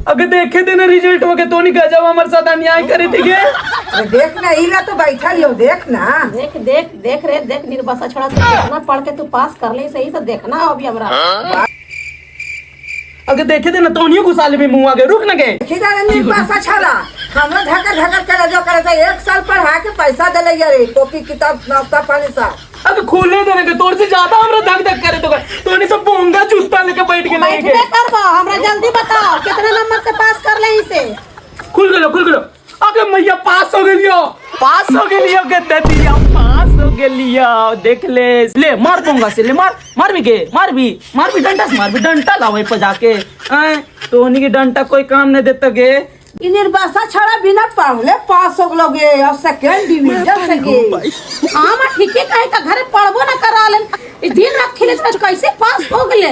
अगर देखे थे ना रिजल्ट हो के तो नहीं गजब हमारे साथ अन्याय करे थे के। देख ना इला तो बैठा लियो देख ना। देख देख देख रे देख निर्बसा छोड़ा तो कितना पढ़ के तू पास कर ले सही तो देखना अभी हमरा। अगर देखे थे ना तो नहीं घुसाले में मुंह आगे रुक न गए। खिदा ने निर्बसा छला हमरा धक्का धक्का करे जो करे तो 1 साल पढ़ा के पैसा देले यार कॉपी किताब नाश्ता पानी सा। अब खोले देने के तोर से ज्यादा हमरा धक धक करे तो नहीं तो बोंगा जूता लेके बैठ के बैठ के करबो हमरा जल्दी बताओ कितने नंबर से पास कर ले इसे। खुल गलो अगे मैया पास हो गेलियो के ददिया पास हो गेलियो देख ले मार पोंगा से ले मार भी डंडा लावे पे जाके तो उन्हीं की डंडा कोई काम नहीं देता गे। इ निर्बसा छड़ा बिना पढ़ले पास हो गलोगे और सेकंड डिवीजन से गे। हां मैं ठीक है कहे त घरे पढ़बो ना करालन ई दिन रात खेले त कैसे पास हो गेले।